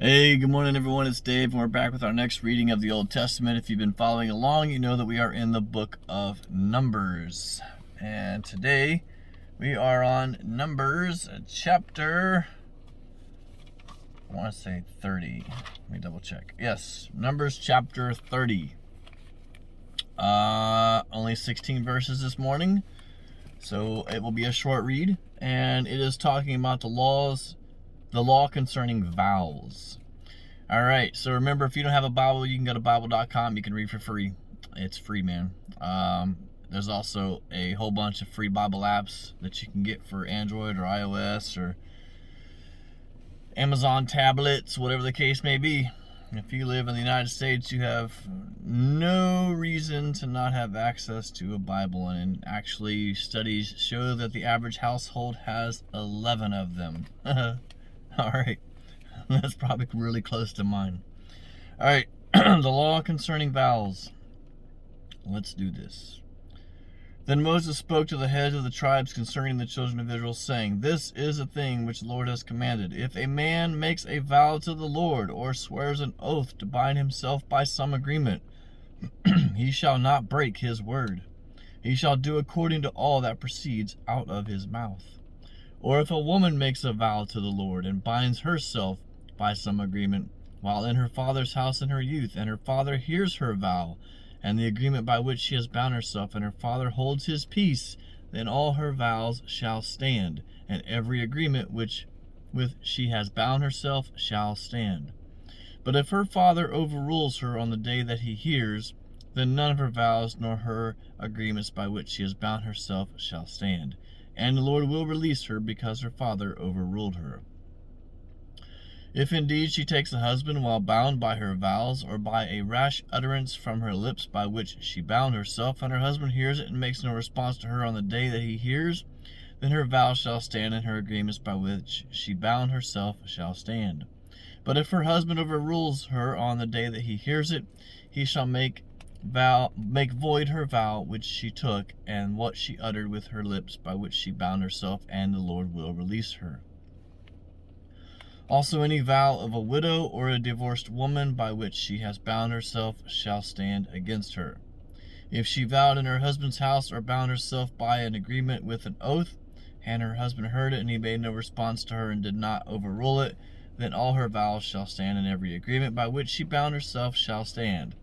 Hey, good morning everyone, it's Dave, and we're back with our next reading of the Old Testament. If you've been following along, you know that we are in the book of Numbers. And today, we are on Numbers chapter, I want to say 30. Let me double check. Yes, Numbers chapter 30. Only 16 verses this morning, so it will be a short read. And it is talking about the law concerning vows. All right, so remember, if you don't have a Bible, you can go to Bible.com. You can read for free. It's free, man. There's also a whole bunch of free Bible apps that you can get for Android or iOS or Amazon tablets, whatever the case may be. If you live in the United States, you have no reason to not have access to a Bible. And actually, studies show that the average household has 11 of them. All right, that's probably really close to mine. All right, the law concerning vows. Let's do this. Then Moses spoke to the heads of the tribes concerning the children of Israel, saying, "This is a thing which the Lord has commanded. If a man makes a vow to the Lord, or swears an oath to bind himself by some agreement, he shall not break his word. He shall do according to all that proceeds out of his mouth. Or if a woman makes a vow to the Lord and binds herself by some agreement while in her father's house in her youth, and her father hears her vow and the agreement by which she has bound herself, and her father holds his peace, then all her vows shall stand, and every agreement with she has bound herself shall stand. But if her father overrules her on the day that he hears, then none of her vows nor her agreements by which she has bound herself shall stand. And the Lord will release her because her father overruled her. If indeed she takes a husband while bound by her vows, or by a rash utterance from her lips by which she bound herself, and her husband hears it and makes no response to her on the day that he hears, then her vows shall stand, and her agreements by which she bound herself shall stand. But if her husband overrules her on the day that he hears it, he shall make void her vow which she took, and what she uttered with her lips by which she bound herself, and the Lord will release her. Also any vow of a widow or a divorced woman by which she has bound herself shall stand against her. If she vowed in her husband's house, or bound herself by an agreement with an oath, and her husband heard it, and he made no response to her and did not overrule it, then all her vows shall stand, and every agreement by which she bound herself shall stand.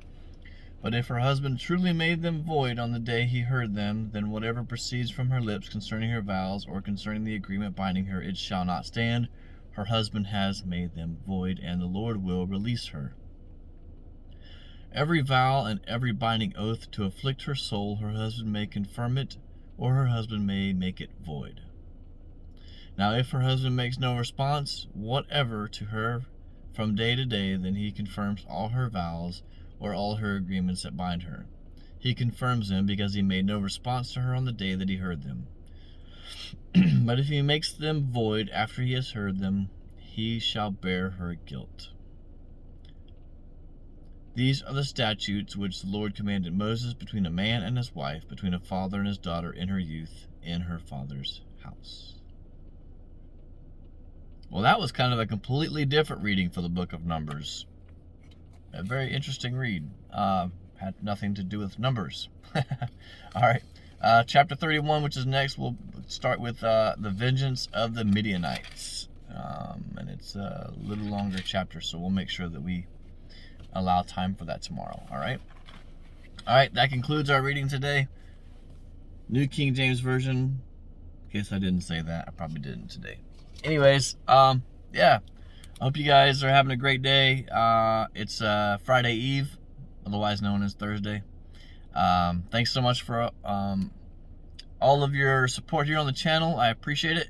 But if her husband truly made them void on the day he heard them, then whatever proceeds from her lips concerning her vows, or concerning the agreement binding her, it shall not stand. Her husband has made them void, and the Lord will release her. Every vow and every binding oath to afflict her soul, her husband may confirm it, or her husband may make it void. Now if her husband makes no response whatever to her from day to day, then he confirms all her vows, or all her agreements that bind her. He confirms them because he made no response to her on the day that he heard them. But if he makes them void after he has heard them, he shall bear her guilt. These are the statutes which the Lord commanded Moses between a man and his wife, between a father and his daughter in her youth, in her father's house." Well, that was kind of a completely different reading for the book of Numbers. A very interesting read. Had nothing to do with numbers. All right. Chapter 31, which is next, we'll start with the vengeance of the Midianites. And it's a little longer chapter, so we'll make sure that we allow time for that tomorrow. All right. All right. That concludes our reading today. New King James Version. In case I didn't say that, I probably didn't today. Anyways, yeah. I hope you guys are having a great day. It's Friday Eve, otherwise known as Thursday. Thanks so much for all of your support here on the channel. I appreciate it,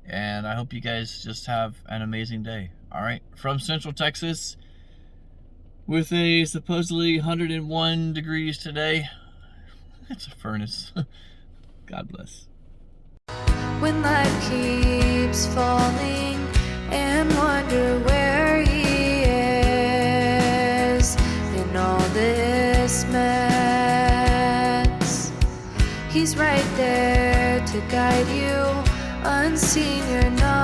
and I hope you guys just have an amazing day. All right, from Central Texas, with a supposedly 101 degrees today. It's a furnace. God bless. When life keeps falling and wonder where he is in all this mess, he's right there to guide you, unseen, you're not